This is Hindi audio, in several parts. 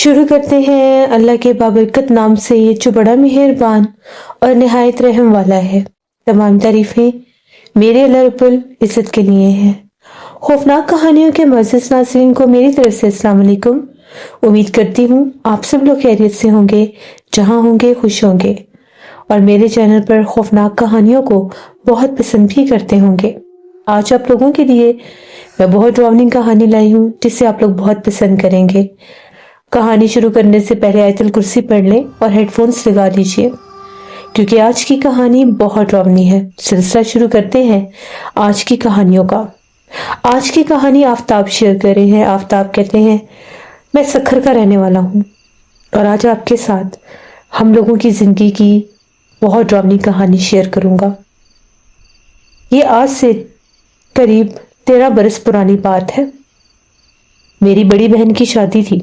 शुरू करते हैं अल्लाह के बाबरकत नाम से जो बड़ा मेहरबान और निहायत रहम वाला है। तमाम तारीफें मेरे अल्लाह रब्बुल इज़्ज़त के लिए हैं। खौफनाक कहानियों के मुअज़्ज़ज़ नाज़रीन को मेरी तरफ से अस्सलाम वालेकुम। उम्मीद करती हूँ आप सब लोग खैरियत से होंगे, जहाँ होंगे खुश होंगे और मेरे चैनल पर खौफनाक कहानियों को बहुत पसंद भी करते होंगे। आज आप लोगों के लिए मैं बहुत ड्रावनिंग कहानी लाई हूँ जिसे आप लोग बहुत पसंद करेंगे। कहानी शुरू करने से पहले आयतुल कुर्सी पढ़ लें और हेडफोन्स लगा लीजिए क्योंकि आज की कहानी बहुत ड्रावनी है। सिलसिला शुरू करते हैं आज की कहानियों का। आज की कहानी आफ्ताब शेयर कर रहे हैं। आफ्ताब कहते हैं, मैं सखर का रहने वाला हूँ और आज आपके साथ हम लोगों की जिंदगी की बहुत ड्रावनी कहानी शेयर करूंगा। ये आज से करीब 13 बरस पुरानी बात है। मेरी बड़ी बहन की शादी थी।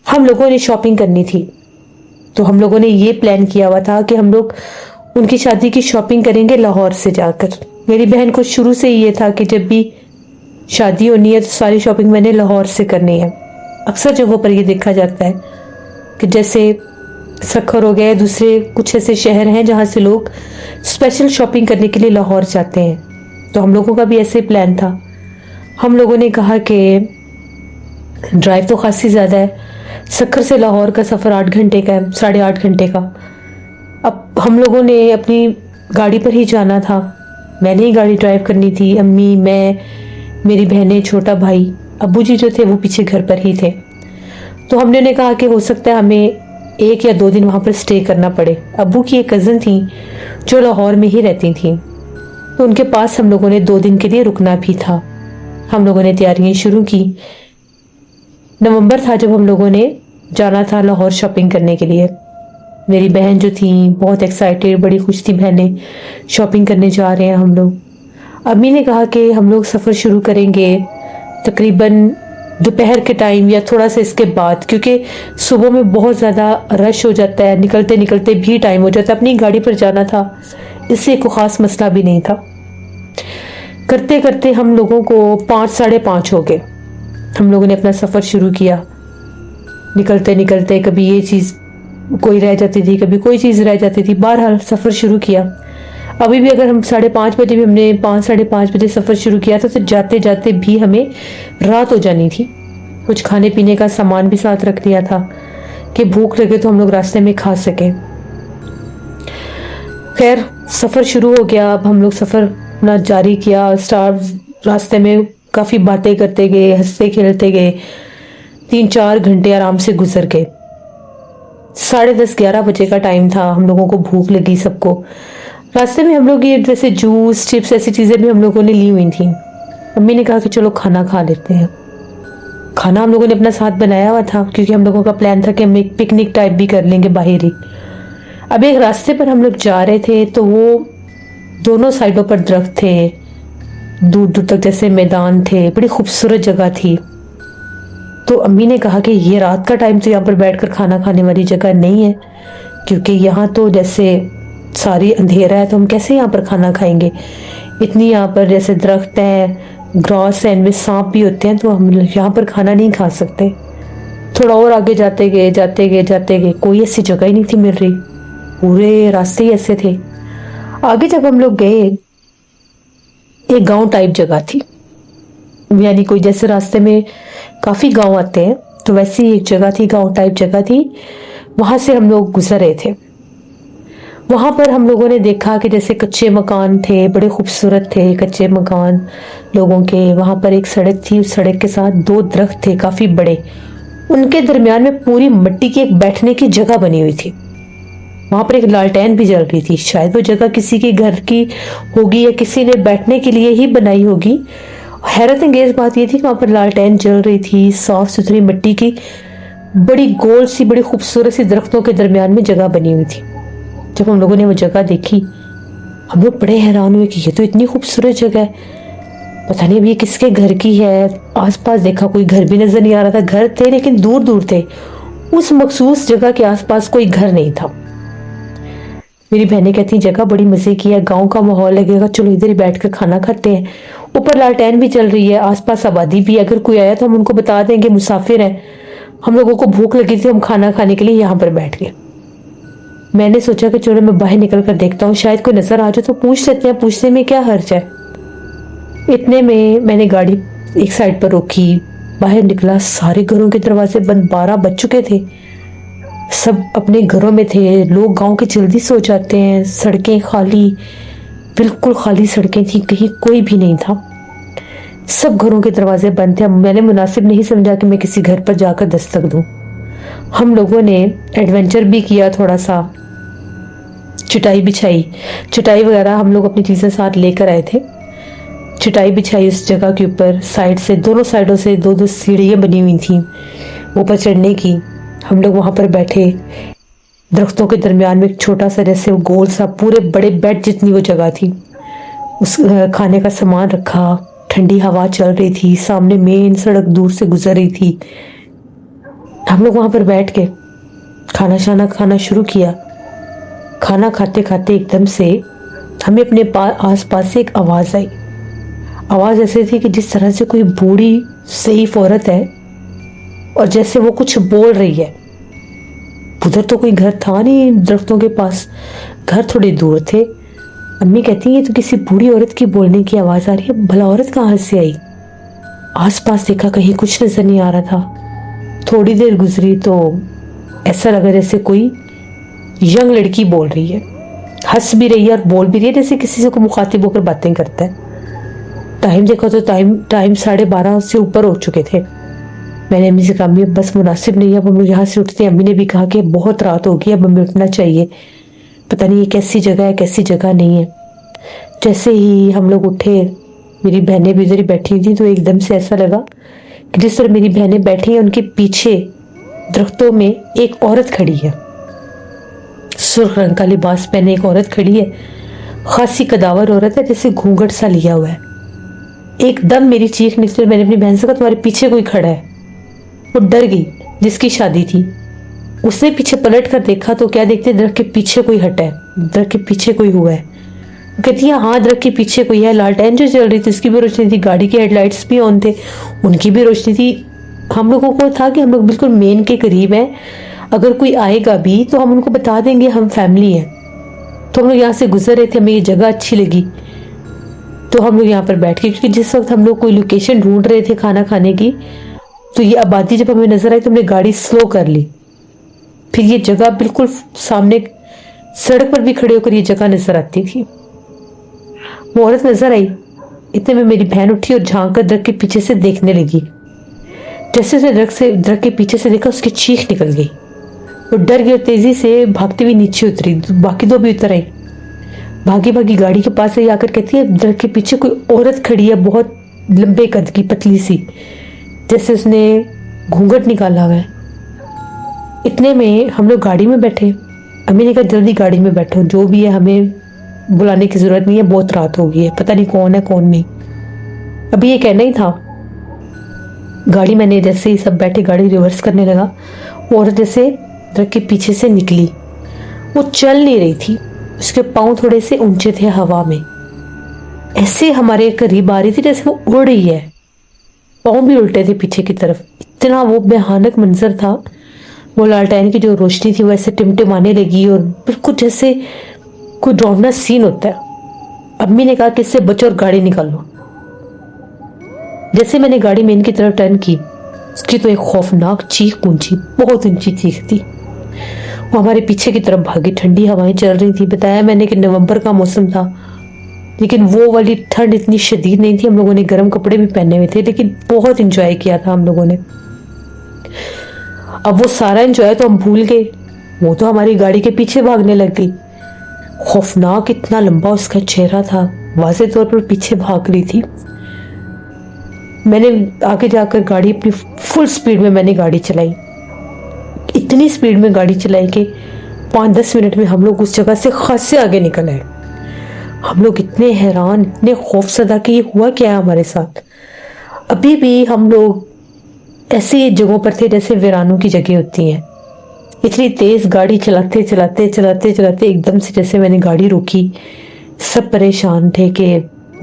हम लोगों ने शॉपिंग करनी थी तो हम लोगों ने ये प्लान किया हुआ था कि हम लोग उनकी शादी की शॉपिंग करेंगे लाहौर से जाकर। मेरी बहन को शुरू से ही ये था कि जब भी शादी होनी है तो सारी शॉपिंग मैंने लाहौर से करनी है। अक्सर जगहों पर ये देखा जाता है कि जैसे सखर हो गया, दूसरे कुछ ऐसे शहर हैं जहाँ से लोग स्पेशल शॉपिंग करने के लिए लाहौर जाते हैं। तो हम लोगों का भी ऐसे प्लान था। हम लोगों ने कहा कि ड्राइव तो खासी ज़्यादा है, सखर से लाहौर का सफ़र 8 घंटे का है, 8.5 घंटे का। अब हम लोगों ने अपनी गाड़ी पर ही जाना था। मैंने ही गाड़ी ड्राइव करनी थी। अम्मी, मैं, मेरी बहनें, छोटा भाई, अब्बू जी जो थे वो पीछे घर पर ही थे। तो हमने उन्हें कहा कि हो सकता है हमें 1 या 2 दिन वहाँ पर स्टे करना पड़े। अब्बू की एक कज़न थी जो लाहौर में ही रहती थी, तो उनके पास हम लोगों ने 2 दिन के लिए रुकना भी था। हम लोगों ने तैयारियां शुरू की। नवंबर था जब हम लोगों ने जाना था लाहौर शॉपिंग करने के लिए। मेरी बहन जो थी बहुत एक्साइटेड, बड़ी खुश थी, बहनें शॉपिंग करने जा रहे हैं हम लोग। अम्मी ने कहा कि हम लोग सफ़र शुरू करेंगे तकरीबन दोपहर के टाइम या थोड़ा सा इसके बाद, क्योंकि सुबह में बहुत ज़्यादा रश हो जाता है, निकलते निकलते भी टाइम हो जाता है। अपनी गाड़ी पर जाना था इसलिए कोई ख़ास मसला भी नहीं था। करते करते हम लोगों को 5, 5:30 हो गए। हम लोगों ने अपना सफ़र शुरू किया। निकलते निकलते कभी ये चीज़ कोई रह जाती थी, कभी कोई चीज़ रह जाती थी। बहरहाल सफ़र शुरू किया। अभी भी अगर हम 5:30 बजे भी हमने 5, 5:30 बजे सफ़र शुरू किया था तो जाते जाते भी हमें रात हो जानी थी। कुछ खाने पीने का सामान भी साथ रख लिया था कि भूख लगे तो हम लोग रास्ते में खा सकें। खैर, सफ़र शुरू हो गया। अब हम लोग सफ़र अपना जारी किया। रास्ते में काफ़ी बातें करते गए, हंसते खेलते गए। 3-4 घंटे आराम से गुजर गए। 10:30, 11 बजे का टाइम था। हम लोगों को भूख लगी सबको। रास्ते में हम लोग ये जैसे जूस, चिप्स, ऐसी चीज़ें भी हम लोगों ने ली हुई थी। अम्मी ने कहा कि चलो खाना खा लेते हैं। खाना हम लोगों ने अपना साथ बनाया हुआ था क्योंकि हम लोगों का प्लान था कि हम एक पिकनिक टाइप भी कर लेंगे बाहर ही। अब एक रास्ते पर हम लोग जा रहे थे तो वो दोनों साइडों पर दरख्त थे, दूर दूर तक जैसे मैदान थे, बड़ी खूबसूरत जगह थी। तो अम्मी ने कहा कि ये रात का टाइम तो यहाँ पर बैठकर खाना खाने वाली जगह नहीं है, क्योंकि यहाँ तो जैसे सारी अंधेरा है तो हम कैसे यहाँ पर खाना खाएंगे। इतनी यहाँ पर जैसे दरख्त है, ग्रास है, इनमें सांप भी होते हैं, तो हम यहाँ पर खाना नहीं खा सकते। थोड़ा और आगे जाते गए जाते गए जाते गए, कोई ऐसी जगह ही नहीं थी मिल रही। पूरे रास्ते ही ऐसे थे। आगे जब हम लोग गए, एक गांव टाइप जगह थी, यानी कोई जैसे रास्ते में काफी गांव आते हैं तो वैसी एक जगह थी, गांव टाइप जगह थी। वहां से हम लोग गुजर रहे थे। वहां पर हम लोगों ने देखा कि जैसे कच्चे मकान थे, बड़े खूबसूरत थे कच्चे मकान लोगों के। वहां पर एक सड़क थी, उस सड़क के साथ 2 दरख्त थे काफी बड़े। उनके दरमियान में पूरी मिट्टी की एक बैठने की जगह बनी हुई थी। वहां पर एक लालटेन भी जल रही थी। शायद वो जगह किसी के घर की होगी या किसी ने बैठने के लिए ही बनाई होगी। हैरत अंगेज बात यह थी कि वहां पर लालटेन जल रही थी, साफ सुथरी मिट्टी की बड़ी गोल सी, बड़ी खूबसूरत सी दरख्तों के दरमियान में जगह बनी हुई थी। जब हम लोगों ने वो जगह देखी, हम लोग बड़े हैरान हुए कि ये तो इतनी खूबसूरत जगह है, पता नहीं अब ये किसके घर की है। आसपास देखा, कोई घर भी नजर नहीं आ रहा था। घर थे लेकिन दूर दूर थे। उस मखसूस जगह के आसपास कोई घर नहीं था। मेरी बहनें कहती जगह बड़ी मजे की है, गांव का माहौल लगेगा, चलो इधर ही बैठकर खाना खाते हैं। ऊपर लालटेन भी चल रही है, आसपास आबादी भी, अगर कोई आया तो हम उनको बता देंगे मुसाफिर हैं। हम लोगों को भूख लगी थी, हम खाना खाने के लिए यहाँ पर बैठ गए। मैंने सोचा कि चलो मैं बाहर निकल कर देखता हूँ, शायद कोई नजर आ जाए तो पूछ लेते हैं, पूछने में क्या हर्ज है। इतने में मैंने गाड़ी एक साइड पर रोकी, बाहर निकला, सारे घरों के दरवाजे बंद, 12 बज चुके थे, सब अपने घरों में थे। लोग गांव के जल्दी सो जाते हैं, सड़कें खाली, बिल्कुल खाली सड़कें थी, कहीं कोई भी नहीं था, सब घरों के दरवाजे बंद थे। मैंने मुनासिब नहीं समझा कि मैं किसी घर पर जाकर दस्तक दूं। हम लोगों ने एडवेंचर भी किया, थोड़ा सा चटाई बिछाई, चटाई वगैरह हम लोग अपनी चीजें साथ लेकर आए थे। चटाई बिछाई उस जगह के ऊपर, साइड से दोनों साइडों से 2-2 सीढ़ियां बनी हुई थी ऊपर चढ़ने की। हम लोग वहां पर बैठे, दरख्तों के दरमियान में एक छोटा सा जैसे गोल सा पूरे बड़े बेड जितनी वो जगह थी, उस खाने का सामान रखा, ठंडी हवा चल रही थी, सामने मेन सड़क दूर से गुजर रही थी। हम लोग वहां पर बैठ के खाना शाना खाना शुरू किया। खाना खाते खाते एकदम से हमें अपने आस पास से एक आवाज आई। आवाज ऐसी थी कि जिस तरह से कोई बूढ़ी सईफ औरत है और जैसे वो कुछ बोल रही है। उधर तो कोई घर था नहीं, दरख्तों के पास, घर थोड़े दूर थे। अम्मी कहती है तो किसी बूढ़ी औरत की बोलने की आवाज आ रही है, भला औरत कहाँ से आई। आस पास देखा, कहीं कुछ नजर नहीं आ रहा था। थोड़ी देर गुजरी तो ऐसा लगा जैसे कोई यंग लड़की बोल रही है, हंस भी रही है और बोल भी रही है, जैसे किसी से को मुखातिब होकर बातें करता है। टाइम देखा तो टाइम 12:30 से ऊपर हो चुके थे। मैंने अम्मी से कहा, अम्मी बस मुनासिब नहीं है, अब हम लोग यहाँ से उठते हैं। अम्मी ने भी कहा कि बहुत रात होगी, अब हमें उठना चाहिए, पता नहीं ये कैसी जगह है कैसी जगह नहीं है। जैसे ही हम लोग उठे, मेरी बहनें भी उधर ही बैठी थी, तो एकदम से ऐसा लगा कि जिस तरह मेरी बहनें बैठी हैं उनके पीछे दरख्तों में एक औरत खड़ी है, सुर्ख रंग का लिबास पहने एक औरत खड़ी है, खासी कदावर औरत है, जैसे घूंघट सा लिया हुआ है। एकदम मेरी चीख निकली। मैंने अपनी बहन से कहा, तुम्हारे पीछे कोई खड़ा है। वो डर गई, जिसकी शादी थी, उसने पीछे पलट कर देखा तो क्या देखते, दरख्त के पीछे कोई हटा है, दरख्त के पीछे कोई हुआ है। कहती है हाँ दरख्त के पीछे कोई है। लालटेन जो चल रही थी उसकी भी रोशनी थी, गाड़ी के हेडलाइट्स भी ऑन थे, उनकी भी रोशनी थी। हम लोगों को था कि हम लोग बिल्कुल मेन के करीब हैं, अगर कोई आएगा भी तो हम उनको बता देंगे हम फैमिली हैं। तो हम लोग यहाँ से गुजर रहे थे, हमें ये जगह अच्छी लगी तो हम लोग यहाँ पर बैठ गए, क्योंकि जिस वक्त हम लोग कोई लोकेशन ढूंढ रहे थे खाना खाने की, तो ये आबादी जब हमें नजर आई तो हमने गाड़ी स्लो कर ली। फिर ये जगह बिल्कुल सामने सड़क पर भी खड़े होकर ये जगह नजर आती थी। वो औरत नजर आई, इतने में मेरी बहन उठी और झांक कर दरख्त के पीछे से देखने लगी। जैसे उसने दरख्त के पीछे से देखा, उसकी चीख निकल गई। वो डर गई और तेजी से भागती हुई नीचे उतरी। बाकी 2 भी उतर आई। भागी भागी गाड़ी के पास से आकर कहती है, दरख्त के पीछे कोई औरत खड़ी है, बहुत लंबे कद की, पतली सी, जैसे उसने घूंघट निकाला हुआ है। इतने में हम लोग गाड़ी में बैठे। अम्मी ने कहा जल्दी गाड़ी में बैठो, जो भी है हमें बुलाने की जरूरत नहीं है, बहुत रात हो गई है, पता नहीं कौन है कौन नहीं। अभी ये कहना ही था, गाड़ी मैंने जैसे ही सब बैठे गाड़ी रिवर्स करने लगा, वो औरत जैसे दरख्त के पीछे से निकली। वो चल नहीं रही थी, उसके पांव थोड़े से ऊंचे थे हवा में, ऐसे हमारे करीब आ रही थी जैसे वो उड़ रही है, पांव भी उल्टे थे पीछे की तरफ। इतना वो भयानक मंजर था। वो लालटेन की जो रोशनी थी वो ऐसे टिमटिमाने लगी और बिल्कुल जैसे कोई डरावना सीन होता है। अम्मी ने कहा कि इससे बचो और गाड़ी निकालो। जैसे मैंने गाड़ी मेन की तरफ टर्न की, उसकी तो एक खौफनाक चीख गूंजी, बहुत ऊंची चीख थी। वो हमारे पीछे की तरफ भागी। ठंडी हवाएं चल रही थी। बताया मैंने कि नवंबर का मौसम था, लेकिन वो वाली ठंड इतनी शदीद नहीं थी। हम लोगों ने गर्म कपड़े भी पहने हुए थे, लेकिन बहुत इंजॉय किया था हम लोगों ने। अब वो सारा इंजॉय तो हम भूल गए, वो तो हमारी गाड़ी के पीछे भागने लग गई। खौफनाक इतना लंबा उसका चेहरा था, वाज़े तौर पर पीछे भाग रही थी। मैंने आगे जाकर गाड़ी अपनी फुल स्पीड में मैंने गाड़ी चलाई, इतनी स्पीड में गाड़ी चलाई कि 5-10 मिनट में हम लोग उस जगह से खासे आगे निकल आए। हम लोग इतने हैरान, इतने खौफसदा कि ये हुआ क्या है हमारे साथ। अभी भी हम लोग ऐसी जगहों पर थे जैसे वीरानों की जगह होती हैं। इतनी तेज गाड़ी चलाते चलाते चलाते चलाते एकदम से जैसे मैंने गाड़ी रोकी, सब परेशान थे कि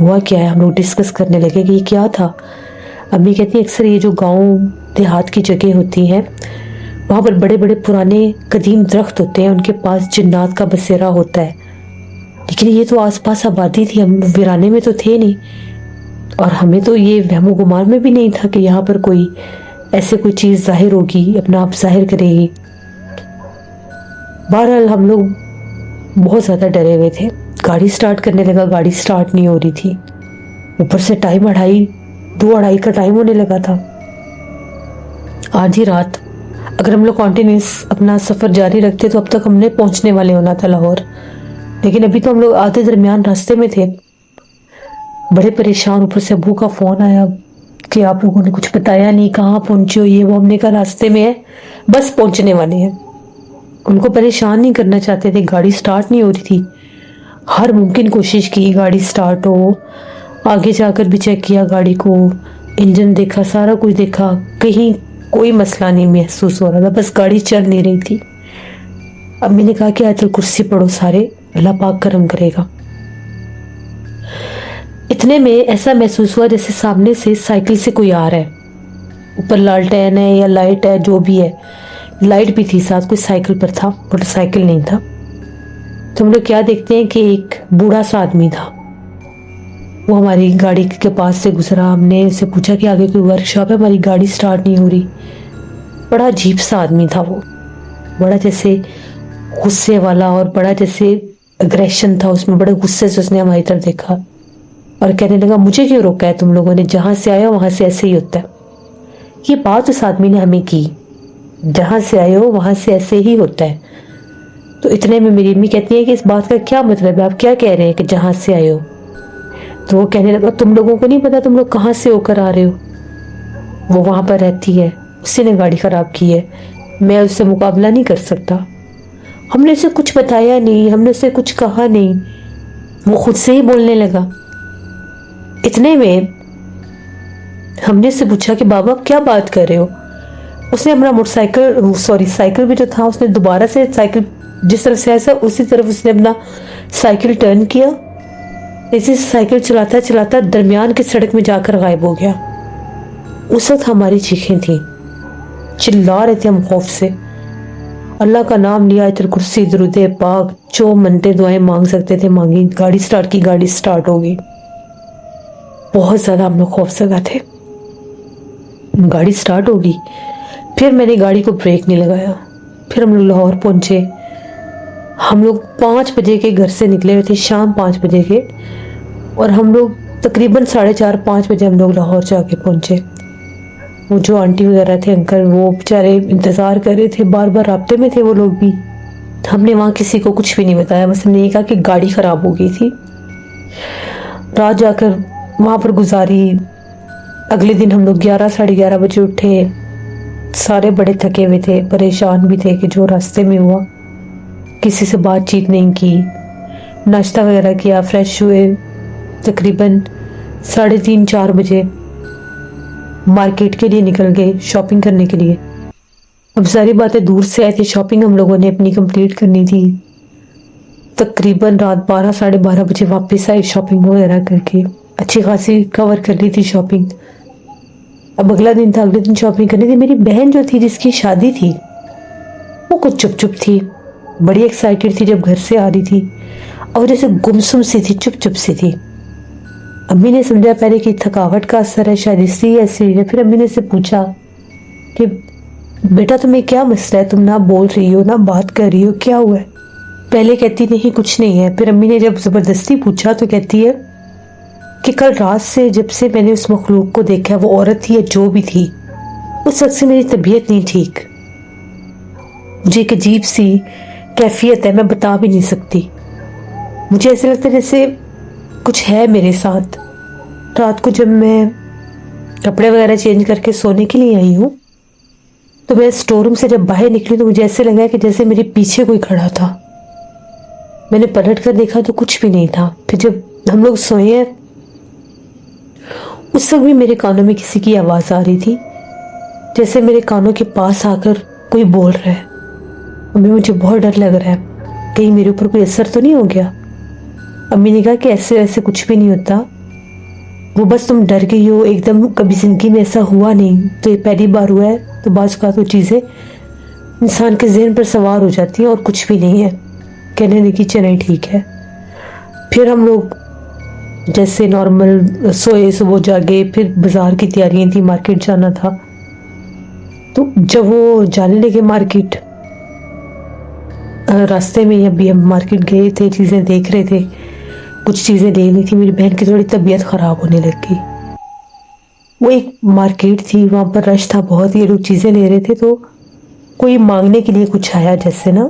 हुआ क्या है। हम लोग डिस्कस करने लगे कि ये क्या था। अम्मी कहती है अक्सर ये जो गांव देहात की जगह होती हैं वहाँ पर बड़े बड़े पुराने कदीम दरख्त होते हैं, उनके पास जिन्नात का बसेरा होता है। लेकिन ये तो आसपास आबादी थी, हम वीराने में तो थे नहीं, और हमें तो ये वहमो गुमान में भी नहीं था कि यहाँ पर कोई ऐसे कोई चीज़ जाहिर होगी, अपना आप जाहिर करेगी। बहरहाल हम लोग बहुत ज़्यादा डरे हुए थे। गाड़ी स्टार्ट करने लगा, गाड़ी स्टार्ट नहीं हो रही थी। ऊपर से टाइम 2-2:30 का टाइम होने लगा था, आधी रात। अगर हम लोग कॉन्टिन्यूस अपना सफ़र जारी रखते तो अब तक हमने पहुंचने वाले होना था लाहौर, लेकिन अभी तो हम लोग आधे दरमियान रास्ते में थे, बड़े परेशान। ऊपर से अबू का फ़ोन आया कि आप लोगों ने कुछ बताया नहीं, कहाँ पहुंचे हो, ये वो। हमने कहा रास्ते में है, बस पहुंचने वाले हैं। उनको परेशान नहीं करना चाहते थे, गाड़ी स्टार्ट नहीं हो रही थी। हर मुमकिन कोशिश की गाड़ी स्टार्ट हो, आगे जाकर भी चेक किया गाड़ी को, इंजन देखा, सारा कुछ देखा, कहीं कोई मसला नहीं महसूस हो रहा था, बस गाड़ी चल नहीं रही थी। अब मैंने कहा कि आयतुल कुर्सी पढ़ो सारे, अल्लाह पाक करम करेगा। इतने में ऐसा महसूस हुआ जैसे सामने से साइकिल से कोई आ रहा है। ऊपर लालटेन है या लाइट है, जो भी है, लाइट भी थी साथ, कोई साइकिल पर था, मोटरसाइकिल नहीं था। तो हम लोग क्या देखते हैं कि एक बूढ़ा सा आदमी था, वो हमारी गाड़ी के पास से गुजरा। हमने उससे पूछा कि आगे कोई वर्कशॉप है, हमारी गाड़ी स्टार्ट नहीं हो रही। बड़ा अजीब सा आदमी था वो, बड़ा जैसे गुस्से वाला, और बड़ा जैसे अग्रेशन था उसमें, बड़े गुस्से से उसने हमारी तरफ देखा और कहने लगा मुझे क्यों रोका है तुम लोगों ने, जहाँ से आए हो वहाँ से ऐसे ही होता है। ये बात उस आदमी ने हमें की, जहाँ से आए हो वहाँ से ऐसे ही होता है। तो इतने में मेरी अम्मी कहती है कि इस बात का क्या मतलब है, आप क्या कह रहे हैं कि जहाँ से आए हो। तो वो कहने लगा तुम लोगों को नहीं पता तुम लोग कहाँ से होकर आ रहे हो, वो वहाँ पर रहती है, उसी ने गाड़ी खराब की है, मैं उससे मुकाबला नहीं कर सकता। हमने उसे कुछ बताया नहीं, हमने उसे कुछ कहा नहीं, वो खुद से ही बोलने लगा। इतने में हमने उससे पूछा कि बाबा आप क्या बात कर रहे हो। उसने अपना साइकिल भी जो था, उसने दोबारा से साइकिल जिस तरफ से ऐसा उसी तरफ उसने अपना साइकिल टर्न किया। इसी साइकिल चलाता चलाता दरमियान की सड़क में जाकर गायब हो गया। उस वक्त हमारी चीखें थी, चिल्ला रहे थे हम खौफ से, अल्लाह का नाम लिया, आयतुल कुर्सी, दुरूद पाक, जो मनते दुआएं मांग सकते थे मांगी। गाड़ी स्टार्ट की, गाड़ी स्टार्ट हो गई। बहुत ज्यादा हम लोग खौफजदा थे। गाड़ी स्टार्ट होगी, फिर मैंने गाड़ी को ब्रेक नहीं लगाया। फिर हम लोग लाहौर पहुंचे। हम लोग 5 बजे के घर से निकले हुए थे, शाम 5 बजे के, और हम लोग तकरीबन 4:30-5 बजे हम लोग लाहौर जाके पहुंचे। वो जो आंटी वगैरह थे, अंकल, वो बेचारे इंतज़ार कर रहे थे, बार बार राब्ते में थे वो लोग भी। हमने वहाँ किसी को कुछ भी नहीं बताया, बस हमने ये कहा कि गाड़ी ख़राब हो गई थी। रात जाकर वहाँ पर गुजारी। अगले दिन हम लोग 11-11:30 बजे उठे। सारे बड़े थके हुए थे, परेशान भी थे कि जो रास्ते में हुआ। किसी से बातचीत नहीं की, नाश्ता वगैरह किया, फ्रेश हुए। तकरीबन 3:30-4 बजे मार्केट के लिए निकल गए, शॉपिंग करने के लिए। अब सारी बातें दूर से आए थे, शॉपिंग हम लोगों ने अपनी कंप्लीट करनी थी। तकरीबन रात 12-12:30 बजे वापस आए शॉपिंग वगैरह करके, अच्छी खासी कवर कर ली थी शॉपिंग। अब अगला दिन था, अगले दिन शॉपिंग करनी थी। मेरी बहन जो थी जिसकी शादी थी, वो कुछ चुप चुप थी, बड़ी एक्साइटेड थी जब घर से आ रही थी, और जैसे गुमसुम सी थी, चुप चुप सी थी। अम्मी ने समझा पहले कि थकावट का असर है, शायद इसलिए ऐसी है। फिर अम्मी ने से पूछा कि बेटा तुम्हें क्या मसला है, तुम ना बोल रही हो, ना बात कर रही हो, क्या हुआ है। पहले कहती नहीं कुछ नहीं है, फिर अम्मी ने जब ज़बरदस्ती पूछा तो कहती है कि कल रात से जब से मैंने उस मखलूक को देखा, वो औरत थी या जो भी थी, उस वक्त से मेरी तबीयत नहीं ठीक। मुझे एक अजीब सी कैफियत है, मैं बता भी नहीं सकती। मुझे ऐसा लगता है जैसे कुछ है मेरे साथ। रात को जब मैं कपड़े वगैरह चेंज करके सोने के लिए आई हूँ, तो मैं स्टोर रूम से जब बाहर निकली तो मुझे ऐसे लगा कि जैसे मेरे पीछे कोई खड़ा था। मैंने पलट कर देखा तो कुछ भी नहीं था। फिर जब हम लोग सोए हैं, उस वक्त भी मेरे कानों में किसी की आवाज़ आ रही थी, जैसे मेरे कानों के पास आकर कोई बोल रहा है। अम्मी मुझे बहुत डर लग रहा है, कहीं मेरे ऊपर कोई असर तो नहीं हो गया। अम्मी ने कहा कि ऐसे ऐसे कुछ भी नहीं होता, वो बस तुम डर गई हो एकदम, कभी जिंदगी में ऐसा हुआ नहीं तो ये पहली बार हुआ है। तो बाज़ का तो चीज़ें इंसान के जहन पर सवार हो जाती हैं और कुछ भी नहीं है, कहने लगी चलें ठीक है। फिर हम लोग जैसे नॉर्मल सोए, सुबह जागे, फिर बाजार की तैयारियां थी, मार्केट जाना था। तो जब वो जाने लगे मार्केट, रास्ते में अभी हम मार्केट गए थे, चीज़ें देख रहे थे, कुछ चीज़ें लेनी थी। मेरी बहन की थोड़ी तबीयत ख़राब होने लग गई। वो एक मार्केट थी, वहाँ पर रश था बहुत, ये लोग चीज़ें ले रहे थे। तो कोई मांगने के लिए कुछ आया, जैसे ना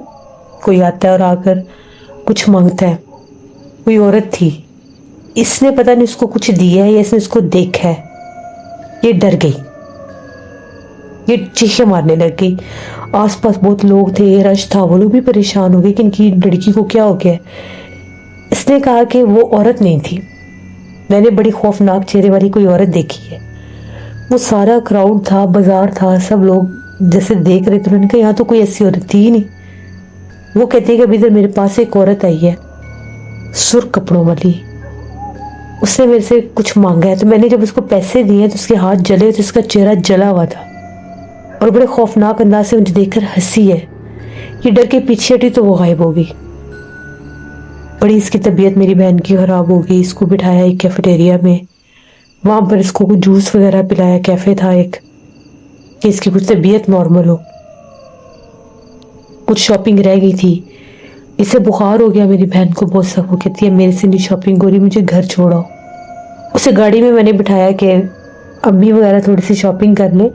कोई आता है और आकर कुछ मांगता है। कोई औरत थी, इसने पता नहीं उसको कुछ दिया है या इसने उसको देखा है, ये डर गई, ये चीखें मारने लग गई। आसपास बहुत लोग थे, रश था, वो लोग भी परेशान हो गए कि इनकी लड़की को क्या हो गया। इसने कहा कि वो औरत नहीं थी, मैंने बड़ी खौफनाक चेहरे वाली कोई औरत देखी है। वो सारा क्राउड था, बाजार था, सब लोग जैसे देख रहे थे। उन्होंने कहा यहाँ तो कोई ऐसी औरत थी ही नहीं। वो कहते हैं कि अभी इधर मेरे पास एक औरत आई है सुर्ख कपड़ों वाली, उसने मेरे से कुछ मांगा है। तो मैंने जब उसको पैसे दिए तो उसके हाथ जले, तो उसका चेहरा जला हुआ था और बड़े खौफनाक अंदाज से मुझे देखकर हंसी है। ये डर के पीछे हटी तो वो गायब हो गई। बड़ी इसकी तबीयत मेरी बहन की खराब हो गई। इसको बिठाया एक कैफेटेरिया में, वहां पर इसको कुछ जूस वगैरह पिलाया, कैफे था एक, कि इसकी कुछ तबीयत नॉर्मल हो। कुछ शॉपिंग रह गई थी, इसे बुखार हो गया मेरी बहन को बहुत सब। वो कहती है मेरे से नहीं शॉपिंग हो रही, मुझे घर छोड़ो। उसे गाड़ी में मैंने बिठाया कि अम्मी वगैरह थोड़ी सी शॉपिंग कर ले,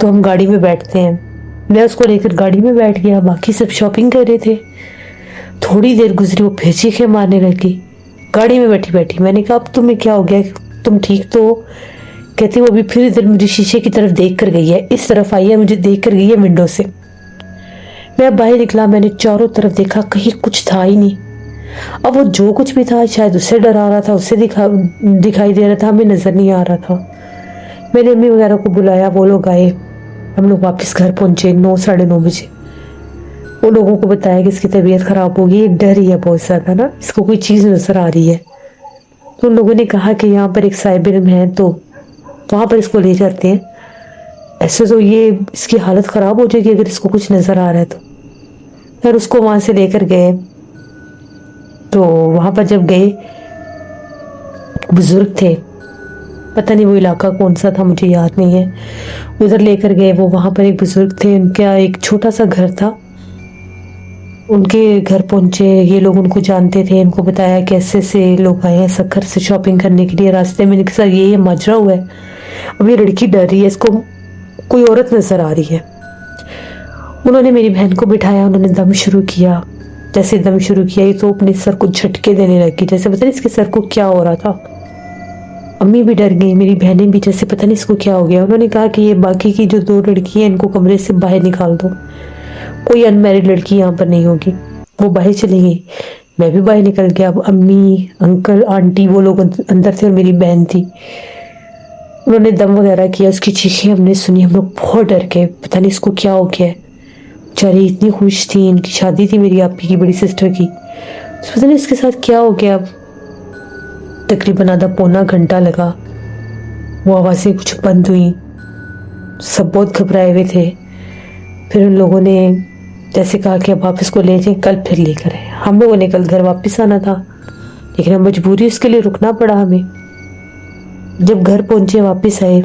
तो हम गाड़ी में बैठते हैं। मैं उसको लेकर गाड़ी में बैठ गया, बाकी सब शॉपिंग कर रहे थे। थोड़ी देर गुजरी, वो फिर चीखें मारने लगी गाड़ी में बैठी बैठी। मैंने कहा अब तुम्हें क्या हो गया, तुम ठीक तो हो? कहती वो अभी फिर इधर मुझे शीशे की तरफ देख कर गई है, इस तरफ आई है, मुझे देख कर गई है विंडो से। मैं बाहर निकला, मैंने चारों तरफ देखा, कहीं कुछ था ही नहीं। अब वो जो कुछ भी था शायद उससे डरा रहा था, उससे दिखाई दे रहा था, हमें नजर नहीं आ रहा था। मैंने अम्मी वगैरह को बुलाया, वो लोग आए, हम लोग वापस घर पहुंचे 9 साढ़े 9 बजे। वो लोगों को बताया कि इसकी तबीयत खराब होगी, डर रही है बहुत ज्यादा ना, इसको कोई चीज नजर आ रही है। तो उन लोगों ने कहा कि यहाँ पर एक साइबर है, तो वहां पर इसको ले जाते हैं। ऐसे तो ये इसकी हालत खराब हो जाएगी अगर इसको कुछ नजर आ रहा है तो। फिर उसको वहां से लेकर गए। तो वहां पर जब गए, बुजुर्ग थे, पता नहीं वो इलाका कौन सा था, मुझे याद नहीं है। उधर लेकर गए, वो वहां पर एक बुजुर्ग थे, उनका एक छोटा सा घर था। उनके घर पहुंचे, ये लोग उनको जानते थे, इनको बताया कैसे से लोग आए हैं सक्खर से शॉपिंग करने के लिए। रास्ते में सर ये माजरा हुआ है, अब ये लड़की डर रही है, इसको कोई औरत नजर आ रही है। उन्होंने मेरी बहन को बिठाया, उन्होंने दम शुरू किया। जैसे दम शुरू किया, ये तो अपने सर को झटके देने लगी, जैसे पता नहीं इसके सर को क्या हो रहा था। अम्मी भी डर गई, मेरी बहनें भी, जैसे पता नहीं इसको क्या हो गया। उन्होंने कहा कि ये बाकी की जो 2 लड़की हैं इनको कमरे से बाहर निकाल दो, कोई अनमैरिड लड़की यहाँ पर नहीं होगी। वो बाहर चली गई, मैं भी बाहर निकल गया। अब अम्मी, अंकल, आंटी वो लोग अंदर थे और मेरी बहन थी। उन्होंने दम वगैरह किया, उसकी चीखें हमने सुनी, हम लोग बहुत डर गए, पता नहीं इसको क्या हो गया है। बेचारी इतनी खुश थी, इनकी शादी थी मेरी आपी की बड़ी सिस्टर की, तो पता नहीं इसके साथ क्या हो गया। अब तकरीबन आधा पौना घंटा लगा, वो आवाज़ें कुछ बंद हुई, सब बहुत घबराए हुए थे। फिर उन लोगों ने जैसे कहा कि अब आप इसको ले जाएं, कल फिर लेकर आए। हम लोगों ने कल घर वापस आना था, लेकिन अब मजबूरी उसके लिए रुकना पड़ा हमें। जब घर पहुंचे, वापस आए,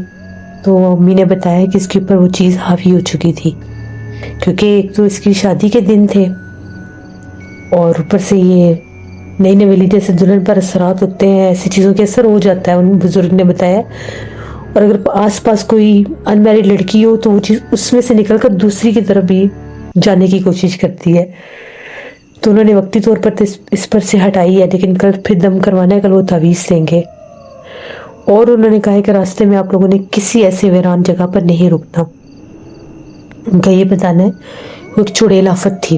तो अम्मी ने बताया कि इसके ऊपर वो चीज़ हावी हो चुकी थी, क्योंकि एक तो इसकी शादी के दिन थे और ऊपर से ये नई नवेली जैसे दुल्हन पर असरात होते हैं, ऐसी चीज़ों के असर हो जाता है, उन बुजुर्ग ने बताया। और अगर आसपास कोई अनमैरिड लड़की हो तो वो चीज़ उसमें से निकलकर दूसरी की तरफ भी जाने की कोशिश करती है। तो उन्होंने वक्ती तौर पर तो इस पर से हटाई है, लेकिन कल फिर दम करवाना है, कल वो तावीज़ देंगे। और उन्होंने कहा है कि रास्ते में आप लोगों ने किसी ऐसे वीरान जगह पर नहीं रुकना। उनका ये बताना है वो एक चुड़ैल आफत थी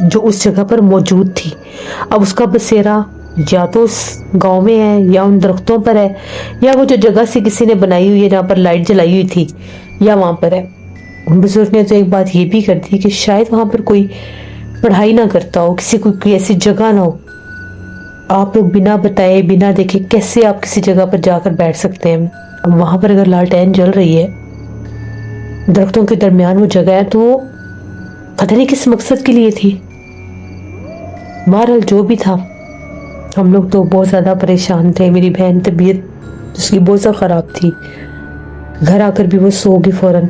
जो उस जगह पर मौजूद थी। अब उसका बसेरा या तो उस गांव में है, या उन दरख्तों पर है, या वो जो जगह से किसी ने बनाई हुई है जहाँ पर लाइट जलाई हुई थी, या वहां पर है। बुजुर्ग ने तो एक बात ये भी कर दी कि शायद वहां पर कोई पढ़ाई ना करता हो, किसी को कोई ऐसी जगह ना हो आप लोग बिना बताए बिना देखे कैसे आप किसी जगह पर जाकर बैठ सकते हैं? अब वहां पर अगर लालटेन जल रही है, दरख्तों के दरमियान वो जगह है, तो वो पता नहीं किस मकसद के लिए थी। बहरहाल जो भी था, हम लोग तो बहुत ज्यादा परेशान थे। मेरी बहन तबीयत उसकी बहुत ज़्यादा खराब थी, घर आकर भी वो सो गई फौरन।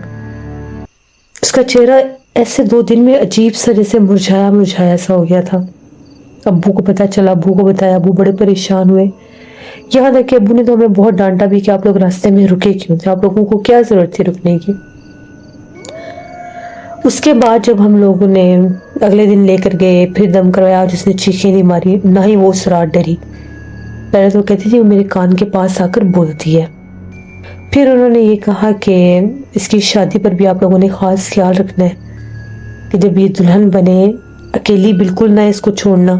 उसका चेहरा ऐसे 2 दिन में अजीब सा जैसे मुरझाया मुरझाया सा हो गया था। अब्बू को पता चला, अब्बू को बताया, अब्बू बड़े परेशान हुए। यहाँ तक कि अब्बू ने तो हमें बहुत डांटा भी कि आप लोग रास्ते में रुके क्यों थे, आप लोगों को क्या जरूरत थी रुकने की। उसके बाद जब हम लोगों ने अगले दिन लेकर गए, फिर दम करवाया, जिसने चीखें नहीं मारी, ना ही वो उस रात डरी। पहले तो कहती थी वो मेरे कान के पास आकर बोलती है। फिर उन्होंने ये कहा कि इसकी शादी पर भी आप लोगों ने खास ख्याल रखना है कि जब ये दुल्हन बने, अकेली बिल्कुल ना इसको छोड़ना,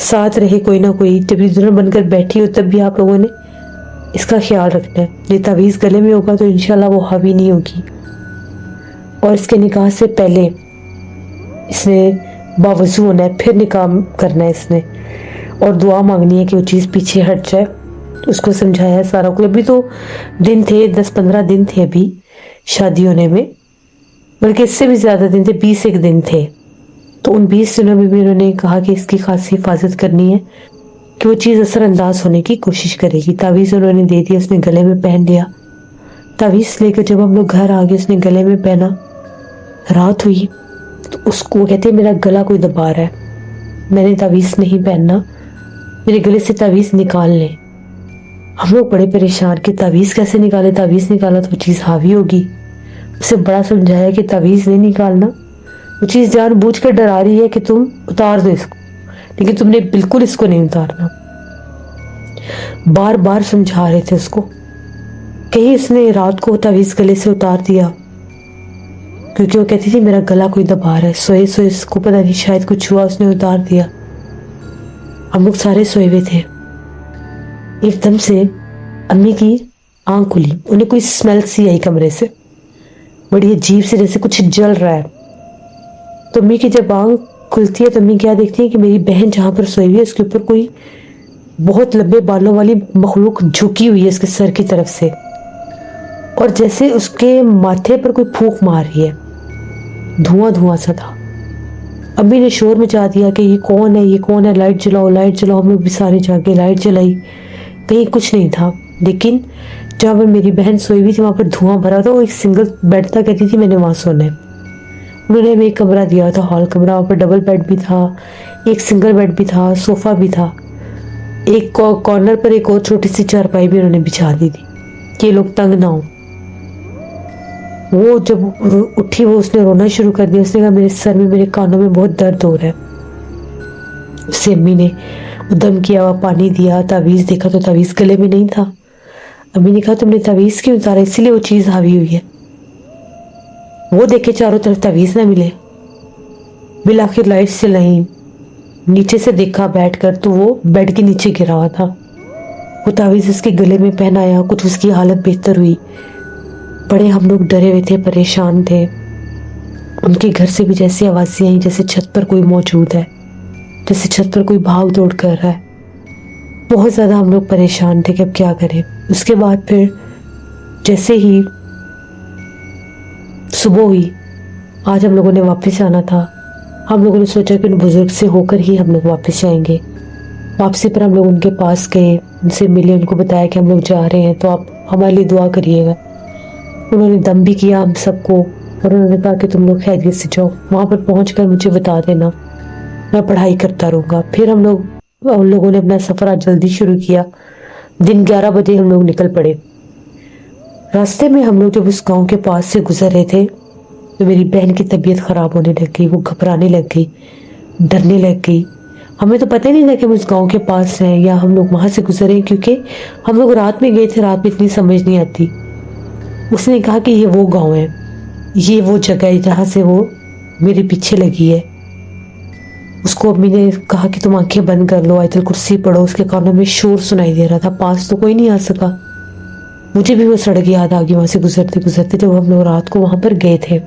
साथ रहे कोई ना कोई। जब ये दुल्हन बनकर बैठी हो तब भी आप लोगों ने इसका ख्याल रखना है। ये तावीज़ गले में होगा तो इंशाल्लाह वो हावी नहीं होगी। और इसके निकाह से पहले इसने बावजू होना है, फिर निकाह करना है इसने, और दुआ मांगनी है कि वो चीज़ पीछे हट जाए। उसको समझाया सारा कुछ। अभी तो दिन थे, 10-15 दिन थे अभी शादी होने में, बल्कि इससे भी ज़्यादा दिन थे, 20 दिन थे। तो उन 20 दिनों में भी उन्होंने कहा कि इसकी खासी हिफाजत करनी है, कि वो चीज़ असरअंदाज होने की कोशिश करेगी। तावीज़ उन्होंने दे दिया, उसने गले में पहन लिया। तावीज़ लेकर जब हम लोग घर आ गए, उसने गले में पहना। रात हुई तो उसको कहते मेरा गला कोई दबा रहा है, मैंने तावीज़ नहीं पहनना, मेरे गले से तावीज़ निकाल लें। हम लोग बड़े परेशान कि तावीज़ कैसे निकाले, तावीज़ निकाला तो वो चीज़ हावी होगी। उसे बड़ा समझाया कि तावीज़ नहीं निकालना, वो चीज़ जानबूझ कर डरा रही है कि तुम उतार दो इसको, लेकिन तुमने बिल्कुल इसको नहीं उतारना। बार बार समझा रहे थे उसको। कहीं उसने रात को तावीज़ गले से उतार दिया, क्योंकि वो कहती थी मेरा गला कोई दबा रहा है। सोए सोए इसको पता नहीं शायद कुछ हुआ, उसने उतार दिया। हम लोग सारे सोए हुए थे। एकदम से अम्मी की आंख खुली, उन्हें कोई स्मेल सी आई कमरे से, बड़ी अजीब से, जैसे कुछ जल रहा है। तो अम्मी की जब आंख खुलती है तो अम्मी क्या देखती है कि मेरी बहन जहाँ पर सोई हुई है उसके ऊपर कोई बहुत लंबे बालों वाली मखलूक झुकी हुई है इसके सर की तरफ से, और जैसे उसके माथे पर कोई फूंक मार रही है। धुआं धुआं सा था। अम्मी ने शोर मचा दिया कि ये कौन है, ये कौन है, लाइट जलाओ, लाइट जलाओ। हम लोग भी सारे जाके लाइट जलाई, कहीं कुछ नहीं था। लेकिन जहाँ पर मेरी बहन सोई हुई थी वहाँ पर धुआं भरा था। वो एक सिंगल बेड था, कहती थी मैंने वहाँ सोना है। उन्होंने हमें एक कमरा दिया था, हॉल कमरा, वहाँ पर डबल बेड भी था, एक सिंगल बेड भी था, सोफा भी था। एक कॉर्नर पर एक और छोटी सी चारपाई भी उन्होंने बिछा दी थी कि लोग तंग ना हो। वो जब उठी वो उसने रोना शुरू कर दिया। उसने कहा मेरे सर में, मेरे कानों में बहुत दर्द हो रहा है। उससे अम्मी ने उदम किया हुआ पानी दिया, तावीज़ देखा तो तावीज़ गले में नहीं था। अम्मी ने कहा तुमने तावीज़ क्यों उतारा, इसीलिए वो चीज़ हावी हुई है। वो देखे चारों तरफ तावीज़ ना मिले, बिल आखिर लाइट से नहीं, नीचे से देखा बैठकर तो वो बेड के नीचे गिरा हुआ था। वो तावीज़ उसके गले में पहनाया, कुछ उसकी हालत बेहतर हुई। बड़े हम लोग डरे हुए थे, परेशान थे। उनके घर से भी जैसी आवाज़ें आई जैसे छत पर कोई मौजूद है, जैसे छत पर कोई भाग दौड़ कर रहा है। बहुत ज़्यादा हम लोग परेशान थे कि अब क्या करें। उसके बाद फिर जैसे ही सुबह हुई, आज हम लोगों ने वापस आना था। हम लोगों ने सोचा कि उन बुजुर्ग से होकर ही हम लोग वापस जाएंगे। वापसी पर हम लोग उनके पास गए, उनसे मिले, उनको बताया कि हम लोग जा रहे हैं, तो आप हमारे लिए दुआ करिएगा। उन्होंने दम भी किया हम सबको, और उन्होंने कहा कि तुम लोग खैरियत से जाओ, वहाँ पर पहुँचकर मुझे बता देना, मैं पढ़ाई करता रहूँगा। फिर उन लोगों ने अपना सफ़र आज जल्दी शुरू किया। दिन 11 बजे हम लोग निकल पड़े। रास्ते में हम लोग जब उस गांव के पास से गुजर रहे थे तो मेरी बहन की तबीयत ख़राब होने लग गई। वो घबराने लग गई, डरने लग गई। हमें तो पता ही नहीं था कि हम उस गांव के पास हैं या हम लोग वहाँ से गुजरे, क्योंकि हम लोग रात में गए थे, रात में इतनी समझ नहीं आती। उसने कहा कि ये वो गांव है, ये वो जगह है जहाँ से वो मेरे पीछे लगी है। उसको अम्मी ने कहा कि तुम आंखें बंद कर लो, आयतल कुर्सी पढ़ो। उसके कानों में शोर सुनाई दे रहा था, पास तो कोई नहीं आ सका। मुझे भी वो सड़क याद आ गई वहाँ से गुजरते गुजरते, जब हम लोग रात को वहाँ पर गए थे।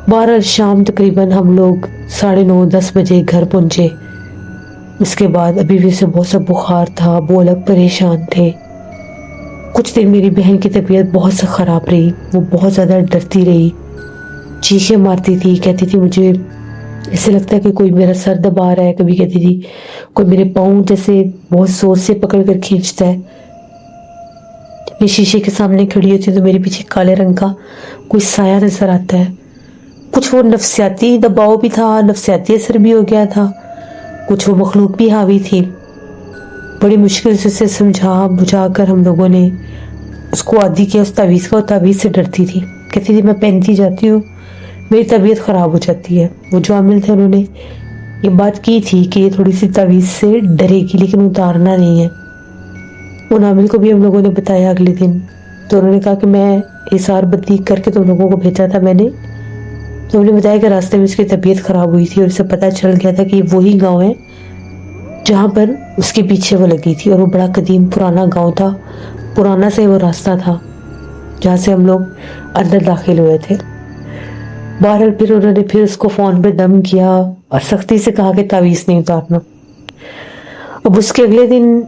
12 शाम तकरीबन हम लोग 9:30-10 बजे घर पहुँचे। उसके बाद अभी भी उसे बहुत सा बुखार था, वो अलग परेशान थे। कुछ दिन मेरी बहन की तबीयत बहुत सा ख़राब रही, वो बहुत ज़्यादा डरती रही, चीखें मारती थी, कहती थी मुझे ऐसे लगता है कि कोई मेरा सर दबा रहा है, कभी कहती थी कोई मेरे पाँव जैसे बहुत जोर से पकड़ कर खींचता है। मैं शीशे के सामने खड़ी होती हूँ तो मेरे पीछे काले रंग का कोई साया नजर आता है। कुछ वो नफ्सियाती दबाव भी था, नफ्सियाती असर भी हो गया था, कुछ वो मखलूक भी हावी थी। बड़ी मुश्किल से उसे समझा बुझा कर हम लोगों ने उसको आदी किया उस तावीज़ का। वो तावीज़ से डरती थी, कहती थी मैं पहनती जाती हूँ, मेरी तबीयत ख़राब हो जाती है। वो जो आमिल थे उन्होंने ये बात की थी कि ये थोड़ी सी तावीज़ से डरेगी लेकिन उतारना नहीं है। उन आमिल को भी हम लोगों ने बताया अगले दिन, तो उन्होंने कहा कि मैं इसार बत्ती करके तुम लोगों को भेजा था मैंने। तो उन्होंने बताया कि रास्ते में उसकी तबीयत ख़राब हुई थी और उसे पता चल गया था कि वही गांव है जहाँ पर उसके पीछे वो लगी थी, और वो बड़ा कदीम पुराना गांव था, पुराना से वो रास्ता था जहाँ से हम लोग अंदर दाखिल हुए थे। बहरहाल फिर उन्होंने फिर उसको फ़ोन पे दम किया और सख्ती से कहा कि तावीज़ नहीं उतारना। अब उसके अगले दिन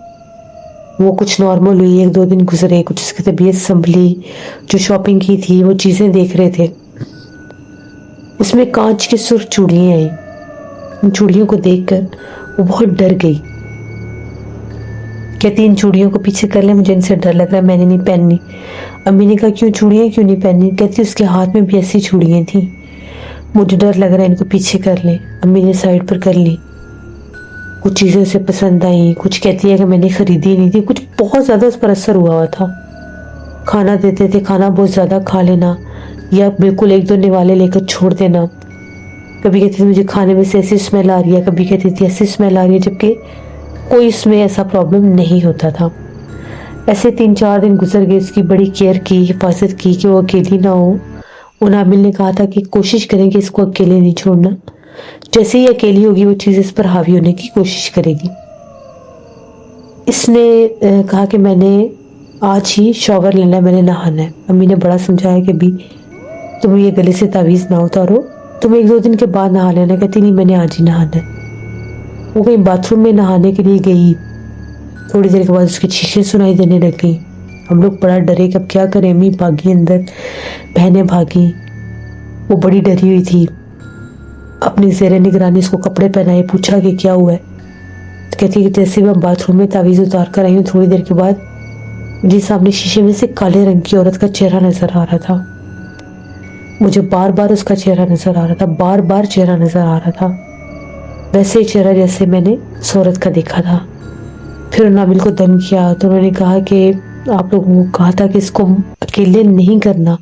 वो कुछ नॉर्मल हुई, 1-2 दिन गुजरे, कुछ उसकी तबीयत संभली, जो शॉपिंग की थी वो चीज़ें देख रहे थे। उसमें कांच की सुर्ख चूड़ियाँ आई। उन चूड़ियों को देखकर वो बहुत डर गई, कहती इन चूड़ियों को पीछे कर ले, मुझे इनसे डर लग रहा है, मैंने नहीं पहननी। अम्मी ने कहा क्यों, चूड़ियाँ क्यों नहीं पहननी? कहती उसके हाथ में भी ऐसी चूड़ियाँ थी, मुझे डर लग रहा है, इनको पीछे कर ले। अम्मी ने साइड पर कर ली। कुछ चीज़ें उसे पसंद आई, कुछ कहती है कि मैंने खरीदी नहीं थी, कुछ बहुत ज़्यादा उस पर असर हुआ था। खाना देते थे, खाना बहुत ज़्यादा खा लेना या बिल्कुल 1-2 निवाले लेकर छोड़ देना। कभी कहती थी मुझे खाने में से ऐसी स्मेल आ रही है, कभी कहती थी ऐसी स्मेल आ रही है, जबकि कोई इसमें ऐसा प्रॉब्लम नहीं होता था। ऐसे 3-4 दिन गुजर गए, उसकी बड़ी केयर की, हिफाजत की कि वो अकेली ना हो। उन आमिल ने कहा था कि कोशिश करेंगे इसको अकेले नहीं छोड़ना, जैसे ही अकेली होगी वो चीज़ इस पर हावी होने की कोशिश करेगी। इसने कहा कि मैंने आज ही शॉवर लेना है, मैंने नहाना है। अम्मी ने बड़ा समझाया कि भी तुम ये गले से तावीज़ ना उतारो, तुम 1-2 दिन के बाद नहा लेना। कहती नहीं, मैंने आज ही नहाना है। वो कहीं बाथरूम में नहाने के लिए गई, थोड़ी देर के बाद उसकी चीखें सुनाई देने लग गई। हम लोग बड़ा डरे कि अब क्या करें। अम्मी भागी अंदर, बहनें भागी, वो बड़ी डरी हुई थी। अपनी ज़ेरे निगरानी उसको कपड़े पहनाए, पूछा कि क्या हुआ है। तो कहती कि जैसे मैं बाथरूम में तावीज़ उतार कर आई हूँ, थोड़ी देर के बाद मुझे सामने शीशे में से काले रंग की औरत का चेहरा नजर आ रहा था। मुझे बार बार उसका चेहरा नजर आ रहा था, बार बार चेहरा नजर आ रहा था, वैसे ही चेहरा जैसे मैंने उस औरत का देखा था। फिर नाबिल को दम किया तो उन्होंने कहा कि आप लोगों को कहा था कि इसको अकेले नहीं करना,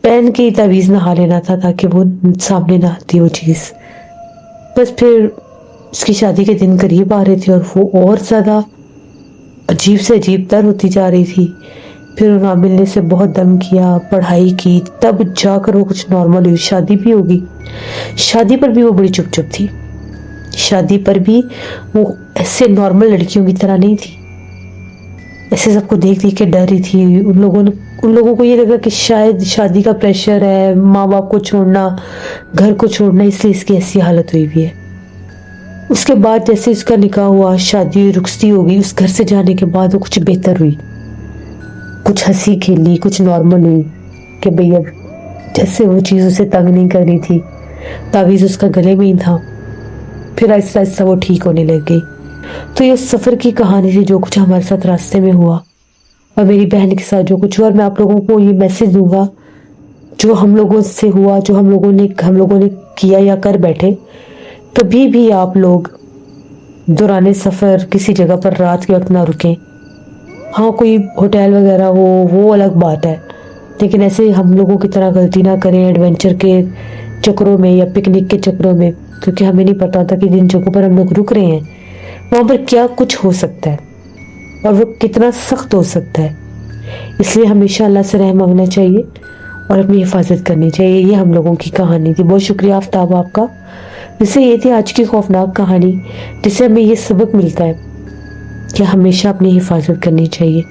पहन के ही तावीज़ नहा लेना था ताकि वो सामने ना आती वो चीज़। बस फिर उसकी शादी के दिन करीब आ रहे थे और वो और ज़्यादा अजीब से अजीब तर होती जा रही थी। फिर उन आमिल ने से बहुत दम किया, पढ़ाई की, तब जाकर वो कुछ नॉर्मल हुई। शादी भी होगी। शादी पर भी वो बड़ी चुप चुप थी। शादी पर भी वो ऐसे नॉर्मल लड़कियों की तरह नहीं थी, ऐसे सबको देख देख के डर रही थी। उन लोगों को ये लगा कि शायद शादी का प्रेशर है, माँ बाप को छोड़ना, घर को छोड़ना, इसलिए इसकी ऐसी हालत हुई भी है। उसके बाद जैसे उसका निकाह हुआ, शादी रुखसती हो गई, उस घर से जाने के बाद वो कुछ बेहतर हुई, कुछ हंसी खेली, कुछ नॉर्मल हुई कि भैया जैसे वो चीज़ उसे तंग नहीं कर रही थी, तावीज़ उसका गले में ही था। फिर आहिस्ता आहिस्ता वो ठीक होने लग गई। तो ये सफ़र की कहानी थी, जो कुछ हमारे साथ रास्ते में हुआ और मेरी बहन के साथ जो कुछ हुआ। और मैं आप लोगों को ये मैसेज दूंगा, जो हम लोगों से हुआ, जो हम लोगों ने किया या कर बैठे, कभी भी आप लोग दौरान सफ़र किसी जगह पर रात के वक्त ना रुकें। हाँ, कोई होटल वगैरह हो वो अलग बात है, लेकिन ऐसे हम लोगों की तरह गलती ना करें एडवेंचर के चक्रों में या पिकनिक के चक्रों में, क्योंकि हमें नहीं पता होता कि जिन जगहों पर हम लोग रुक रहे हैं वहाँ पर क्या कुछ हो सकता है और वो कितना सख्त हो सकता है। इसलिए हमेशा अल्लाह से रहम मांगना चाहिए और अपनी हिफाजत करनी चाहिए। ये हम लोगों की कहानी थी। बहुत शुक्रिया आफ्ताब आपका। जिससे ये थी आज की खौफनाक कहानी, जिससे हमें ये सबक मिलता है कि हमेशा अपनी हिफाजत करनी चाहिए,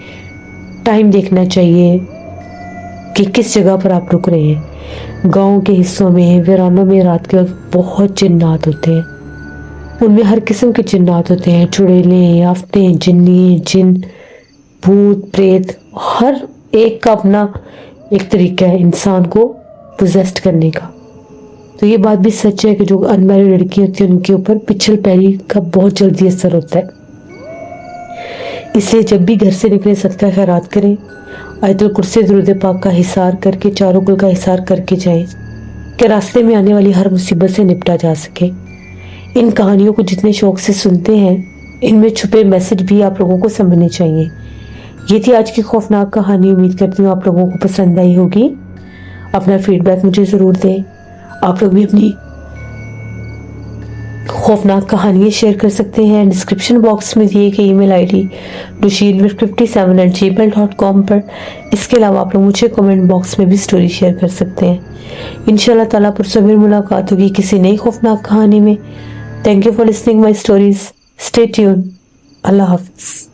टाइम देखना चाहिए कि किस जगह पर आप रुक रहे हैं। गाँव के हिस्सों में, वीरानों में रात के वक्त बहुत जिन्नात होते हैं, उनमें हर किस्म के जिन्नात होते हैं, चुड़ैलें, आफतें, जिन्नी, जिन, भूत, प्रेत। हर एक का अपना एक तरीका है इंसान को पोजेस्ट करने का। तो ये बात भी सच है कि जो अनमैरिड लड़की होती है उनके ऊपर पिछल पैरी का बहुत जल्दी असर होता है। इसलिए जब भी घर से निकले सदका खैरात करें, आयतुल कुर्सी दुरूद पाक का हिसार करके, चारों कुल का हिसार करके जाएं कि रास्ते में आने वाली हर मुसीबत से निपटा जा सके। इन कहानियों को जितने शौक से सुनते हैं, इनमें छुपे मैसेज भी आप लोगों को समझने चाहिए। ये थी आज की खौफनाक कहानी। उम्मीद करती हूँ आप लोगों को पसंद आई होगी। अपना फीडबैक मुझे ज़रूर दें। आप लोग भी अपनी खौफनाक कहानियाँ शेयर कर सकते हैं डिस्क्रिप्शन बॉक्स में दिए गए ईमेल आईडी dushilmir57@gmail.com पर। इसके अलावा आप लोग मुझे कमेंट बॉक्स में भी स्टोरी शेयर कर सकते हैं। इंशाल्लाह ताला पुरसब्र मुलाकात होगी किसी नई खौफनाक कहानी में। Thank you for listening my stories. Stay tune. अल्लाह हाफिज़।